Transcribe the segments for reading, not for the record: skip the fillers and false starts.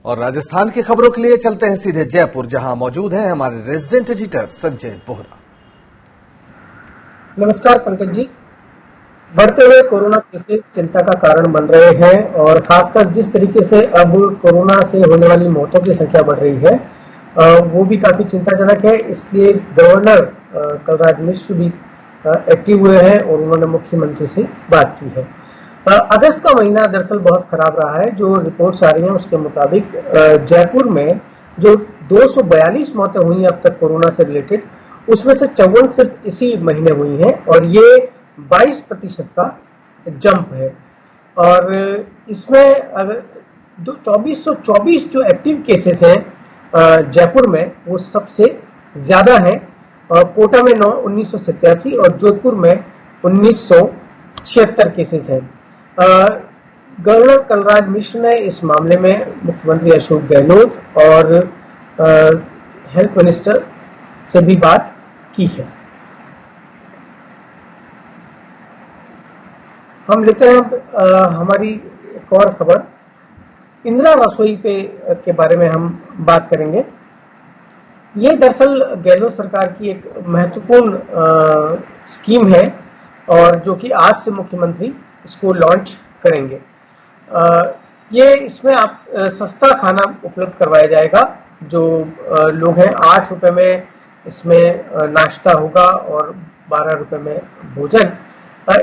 और राजस्थान की खबरों के लिए चलते हैं सीधे जयपुर, जहां मौजूद हैं हमारे रेजिडेंट एडिटर संजय बोहरा। नमस्कार पंकज जी। बढ़ते हुए कोरोना केसेस चिंता का कारण बन रहे हैं और खासकर जिस तरीके से अब कोरोना से होने वाली मौतों की संख्या बढ़ रही है वो भी काफी चिंताजनक है। इसलिए गवर्नर कलराज मिश्र भी एक्टिव हुए हैं और उन्होंने मुख्यमंत्री से बात की है। अगस्त का महीना दरअसल बहुत खराब रहा है। जो रिपोर्ट्स आ रही हैं उसके मुताबिक जयपुर में जो 242 मौतें हुई हैं अब तक कोरोना से रिलेटेड, उसमें से 54 सिर्फ इसी महीने हुई हैं और ये 22% का जंप है। और इसमें अगर 2424 जो एक्टिव केसेस हैं जयपुर में वो सबसे ज्यादा है। कोटा में 1987 और जोधपुर में 1976 केसेस हैं। गवर्नर कलराज मिश्र ने इस मामले में मुख्यमंत्री अशोक गहलोत और हेल्थ मिनिस्टर से भी बात की है। हम लेते हैं हमारी एक और खबर, इंदिरा रसोई के बारे में हम बात करेंगे। ये दरअसल गहलोत सरकार की एक महत्वपूर्ण स्कीम है और जो कि आज से मुख्यमंत्री इसको लॉन्च करेंगे। ये इसमें आप सस्ता खाना उपलब्ध करवाया जाएगा। जो लोग हैं 8 रुपए में इसमें नाश्ता होगा और 12 रुपए में भोजन।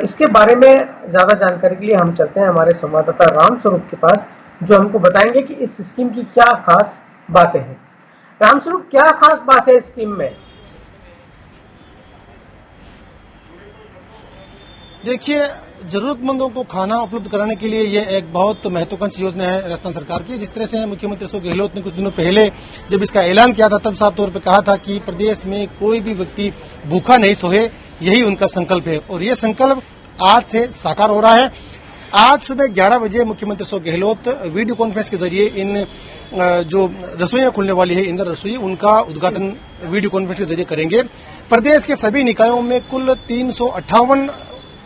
इसके बारे में ज्यादा जानकारी के लिए हम चलते हैं हमारे संवाददाता रामस्वरूप के पास, जो हमको बताएंगे कि इस स्कीम की क्या खास बातें हैं। रामस्वरूप, क्या खास बात है इस स्कीम में? देखिए, जरूरतमंदों को खाना उपलब्ध कराने के लिए ये एक बहुत महत्वाकांक्षी योजना है राजस्थान सरकार की। जिस तरह से मुख्यमंत्री अशोक गहलोत ने कुछ दिनों पहले जब इसका ऐलान किया था तब साफ तौर पर कहा था कि प्रदेश में कोई भी व्यक्ति भूखा नहीं सोए, यही उनका संकल्प है और ये संकल्प आज से साकार हो रहा है। आज सुबह 11 बजे मुख्यमंत्री अशोक गहलोत वीडियो कॉन्फ्रेंस के जरिए इन जो रसोइयां खुलने वाली है इंदिरा रसोई, उनका उद्घाटन वीडियो कॉन्फ्रेंस के जरिए करेंगे। प्रदेश के सभी निकायों में कुल 358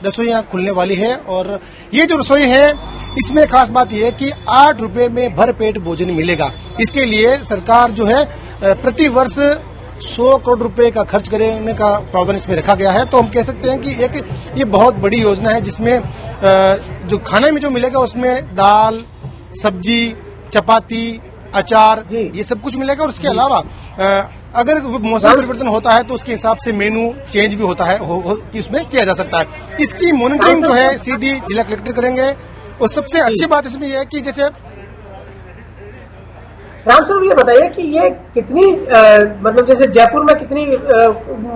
रसोइयां खुलने वाली है और ये जो रसोई है इसमें खास बात यह है कि 8 रुपए में भरपेट भोजन मिलेगा। इसके लिए सरकार जो है प्रति वर्ष 100 करोड़ रुपए का खर्च करने का प्रावधान इसमें रखा गया है। तो हम कह सकते हैं कि एक ये बहुत बड़ी योजना है जिसमें जो खाने में जो मिलेगा उसमें दाल, सब्जी, चपाती, अचार, ये सब कुछ मिलेगा। और उसके अलावा अगर मौसम परिवर्तन होता है तो उसके हिसाब से मेनू चेंज भी होता है कि उसमें किया जा सकता है। इसकी मॉनिटरिंग जो है सीधी जिला कलेक्टर करेंगे। और सबसे अच्छी बात इसमें यह है कि जैसे रामस्वरूप, ये बताइए कि ये कितनी मतलब जैसे जयपुर में कितनी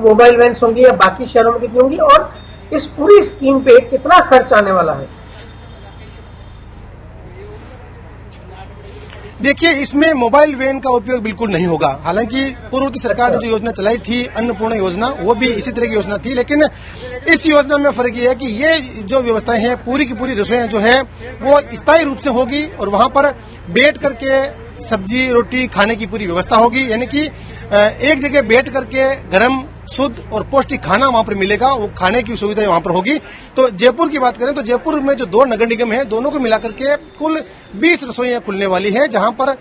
मोबाइल वैन्स होंगी या बाकी शहरों में कितनी होंगी और इस पूरी स्कीम पे कितना खर्च आने वाला है? देखिए, इसमें मोबाइल वैन का उपयोग बिल्कुल नहीं होगा। हालांकि पूर्ववर्ती सरकार ने जो योजना चलाई थी अन्नपूर्णा योजना, वो भी इसी तरह की योजना थी, लेकिन इस योजना में फर्क ये है कि ये जो व्यवस्थाएं हैं पूरी की पूरी रसोइयां जो है वो स्थायी रूप से होगी और वहां पर बैठ करके सब्जी रोटी खाने की पूरी व्यवस्था होगी। यानी कि एक जगह बैठ करके गर्म शुद्ध और पौष्टिक खाना वहां पर मिलेगा, वो खाने की सुविधा वहां पर होगी। तो जयपुर की बात करें तो जयपुर में जो 2 नगर निगम है दोनों को मिलाकर के कुल 20 रसोइयां खुलने वाली है, जहां पर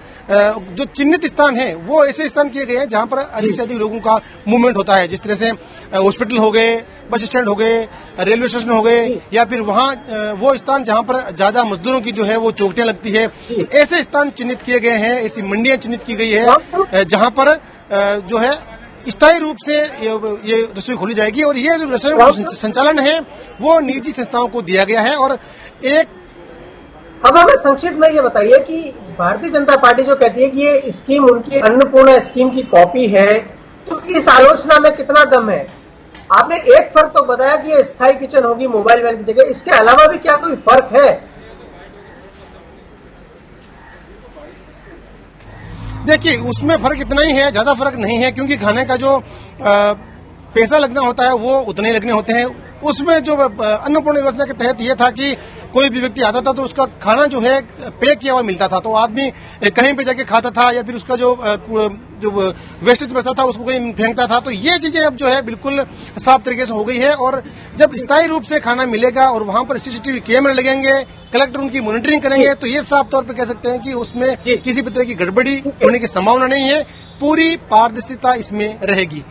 जो चिन्हित स्थान है वो ऐसे स्थान किए गए हैं जहां पर अधिक से अधिक लोगों का मूवमेंट होता है। जिस तरह से हॉस्पिटल हो गए, बस स्टैंड हो गए, रेलवे स्टेशन हो गए, या फिर वहां वो स्थान जहां पर ज्यादा मजदूरों की जो है वो चौकियां लगती है। तो ऐसे स्थान चिन्हित किए गए हैं, ऐसी मंडियां चिन्हित की गई है जहां पर जो है स्थायी रूप से ये रसोई खोली जाएगी। और ये जो रसोई का संचालन है वो निजी संस्थाओं को दिया गया है। और अब हमें संक्षिप्त में ये बताइए कि भारतीय जनता पार्टी जो कहती है कि ये स्कीम उनकी अन्नपूर्णा स्कीम की कॉपी है, तो इस आलोचना में कितना दम है? आपने एक फर्क तो बताया कि ये स्थायी किचन होगी मोबाइल वैन की जगह, इसके अलावा भी क्या कोई फर्क है? देखिए, उसमें फर्क इतना ही है, ज्यादा फर्क नहीं है, क्योंकि खाने का जो पैसा लगना होता है वो उतने ही लगने होते हैं। उसमें जो अन्नपूर्णा योजना के तहत ये था कि कोई भी व्यक्ति आता था तो उसका खाना जो है पैक किया हुआ मिलता था, तो आदमी कहीं पे जाके खाता था या फिर उसका जो वेस्टेज बचता था उसको कहीं फेंकता था। तो ये चीजें अब जो है बिल्कुल साफ तरीके से हो गई है। और जब स्थायी रूप से खाना मिलेगा और वहां पर सीसीटीवी कैमरे लगेंगे, कलेक्टर उनकी मॉनिटरिंग करेंगे, तो ये साफ तौर पर कह सकते हैं कि उसमें किसी भी तरह की गड़बड़ी होने की संभावना नहीं है, पूरी पारदर्शिता इसमें रहेगी।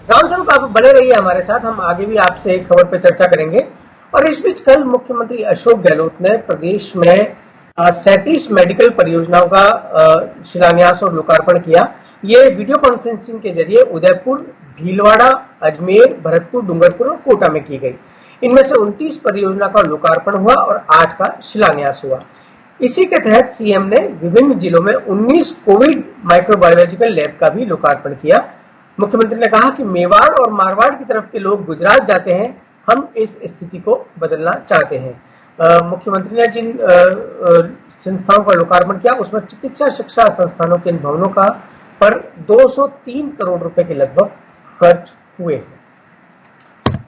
रामस्वरूप, आप बने रहिए हमारे साथ, हम आगे भी आपसे एक खबर पर चर्चा करेंगे। और इस बीच कल मुख्यमंत्री अशोक गहलोत ने प्रदेश में 37 मेडिकल परियोजनाओं का शिलान्यास और लोकार्पण किया। ये वीडियो कॉन्फ्रेंसिंग के जरिए उदयपुर, भीलवाड़ा, अजमेर, भरतपुर, डूंगरपुर और कोटा में की गई। इनमें से 29 परियोजना का लोकार्पण हुआ और 8 का शिलान्यास हुआ। इसी के तहत सीएम ने विभिन्न जिलों में 19 कोविड माइक्रोबायोलॉजिकल लैब का भी लोकार्पण किया। मुख्यमंत्री ने कहा कि मेवाड़ और मारवाड़ की तरफ के लोग गुजरात जाते हैं, हम इस स्थिति को बदलना चाहते हैं। मुख्यमंत्री ने जिन संस्थाओं का लोकार्पण किया उसमें चिकित्सा शिक्षा संस्थानों के इन भवनों का पर 203 करोड़ रुपए के लगभग खर्च हुए हैं।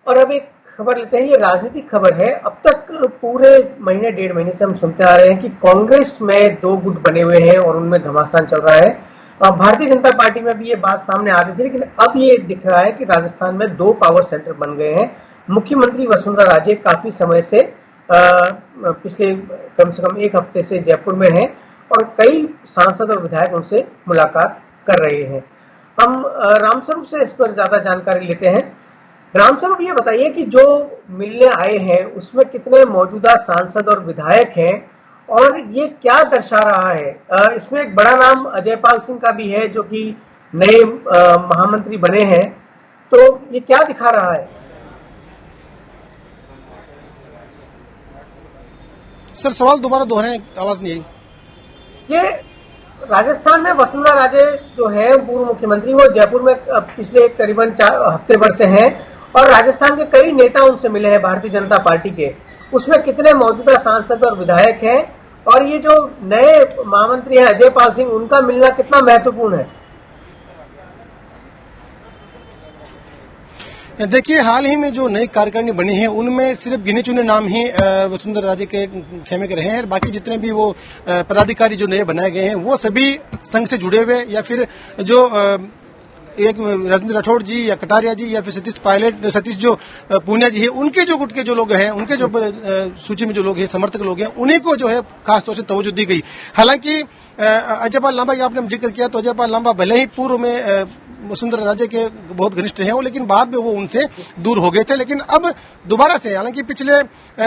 और अब एक खबर लेते हैं, ये राजनीतिक खबर है। अब तक पूरे महीने 1.5 महीने से हम सुनते आ रहे हैं कि कांग्रेस में 2 गुट बने हुए हैं और उनमें घमासान चल रहा है। भारतीय जनता पार्टी में भी ये बात सामने आ रही थी, लेकिन अब ये दिख रहा है कि राजस्थान में 2 पावर सेंटर बन गए हैं। मुख्यमंत्री वसुंधरा राजे काफी समय से पिछले कम से कम 1 हफ्ते से जयपुर में हैं और कई सांसद और विधायक उनसे मुलाकात कर रहे हैं। हम रामस्वरूप से इस पर ज्यादा जानकारी लेते हैं। रामस्वरूप, ये बताइए कि जो मिलने आए हैं उसमें कितने मौजूदा सांसद और विधायक हैं और ये क्या दर्शा रहा है? इसमें एक बड़ा नाम अजयपाल सिंह का भी है जो कि नए महामंत्री बने हैं, तो ये क्या दिखा रहा है? सर, सवाल दोबारा दोहराएं, आवाज नहीं आई। ये राजस्थान में वसुंधरा राजे जो है पूर्व मुख्यमंत्री, वो जयपुर में पिछले करीबन 4 हफ्ते भर से हैं और राजस्थान के कई नेता उनसे मिले हैं भारतीय जनता पार्टी के। उसमें कितने मौजूदा सांसद और विधायक हैं और ये जो नए महामंत्री हैं अजयपाल सिंह, उनका मिलना कितना महत्वपूर्ण है? देखिए, हाल ही में जो नई कार्यकारिणी बनी है उनमें सिर्फ गिने चुने नाम ही वसुंधरा राजे के खेमे के रहे हैं। बाकी जितने भी वो पदाधिकारी जो नए बनाए गए हैं वो सभी संघ से जुड़े हुए या फिर जो एक राजेंद्र राठौड़ जी या कटारिया जी या फिर सतीश जो पूनिया जी है, उनके जो गुट के जो लोग हैं, उनके जो सूची में जो लोग हैं, समर्थक लोग हैं, उन्हीं को जो है खासतौर से तवज्जो दी गई। हालांकि अजयपाल लांबा की आपने जिक्र किया, तो अजयपाल लांबा भले ही पूर्व में वसुंधरा राजे के बहुत घनिष्ठ हैं, लेकिन बाद में वो उनसे दूर हो गए थे। लेकिन अब दोबारा से, हालांकि पिछले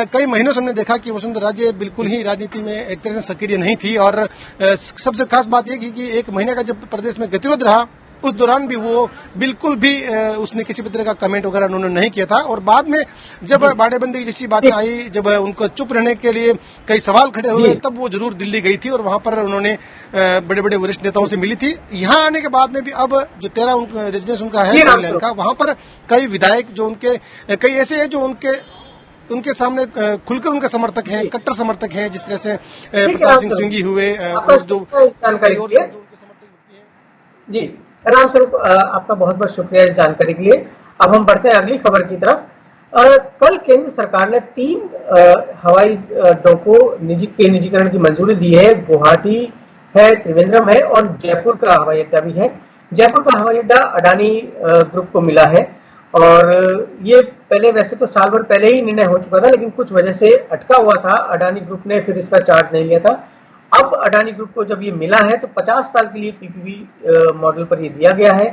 कई महीनों से हमने देखा कि वसुंधरा राजे बिल्कुल ही राजनीति में एक तरह से सक्रिय नहीं थी और सबसे खास बात यह की कि 1 महीने का जब प्रदेश में गतिरोध रहा उस दौरान भी वो बिल्कुल भी उसने किसी भी तरह का कमेंट वगैरह उन्होंने नहीं किया था। और बाद में जब बाड़ेबंदी जैसी बातें आई, जब उनको चुप रहने के लिए कई सवाल खड़े हुए, तब वो जरूर दिल्ली गई थी और वहां पर उन्होंने बड़े बड़े वरिष्ठ नेताओं से मिली थी। यहाँ आने के बाद में भी अब जो 13 रेजिडेंस उनका है सिविल का, वहां पर कई विधायक जो उनके कई ऐसे हैं जो उनके सामने खुलकर उनके समर्थक हैं, कट्टर समर्थक हैं, जिस तरह से प्रताप सिंह सिंघी हुए और जो जी। रामस्वरूप, आपका बहुत बहुत शुक्रिया इस जानकारी के लिए। अब हम बढ़ते हैं अगली खबर की तरफ। कल केंद्र सरकार ने 3 हवाई अड्डों को निजीकरण की मंजूरी दी है। गुवाहाटी है, त्रिवेंद्रम है और जयपुर का हवाई अड्डा भी है। जयपुर का हवाई अड्डा अडानी ग्रुप को मिला है और ये पहले वैसे तो साल भर पहले ही निर्णय हो चुका था, लेकिन कुछ वजह से अटका हुआ था। अडानी ग्रुप ने फिर इसका चार्ज नहीं लिया था। अब अडानी ग्रुप को जब ये मिला है तो 50 साल के लिए पीपीपी मॉडल पर ये दिया गया है।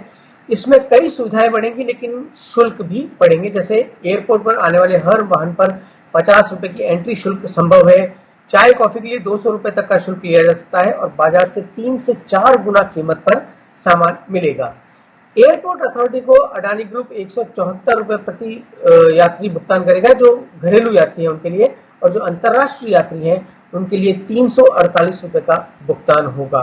इसमें कई सुविधाएं बढ़ेंगी, लेकिन शुल्क भी बढ़ेंगे। जैसे एयरपोर्ट पर आने वाले हर वाहन पर 50 रुपए की एंट्री शुल्क संभव है। चाय कॉफी के लिए 200 रुपए तक का शुल्क लिया जा सकता है और बाजार से 3 से 4 गुना कीमत पर सामान मिलेगा। एयरपोर्ट अथॉरिटी को अडानी ग्रुप 174 रुपए प्रति यात्री भुगतान करेगा, जो घरेलू यात्री है उनके लिए, और जो अंतर्राष्ट्रीय यात्री हैं उनके लिए 348 रुपए का भुगतान होगा।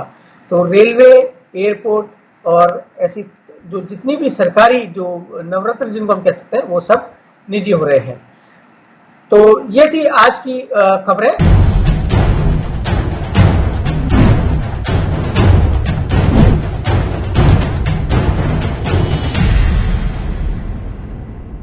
तो रेलवे, एयरपोर्ट और ऐसी जो जितनी भी सरकारी जो नवरत्न जिनको हम कह सकते हैं, वो सब निजी हो रहे हैं। तो ये थी आज की खबरें।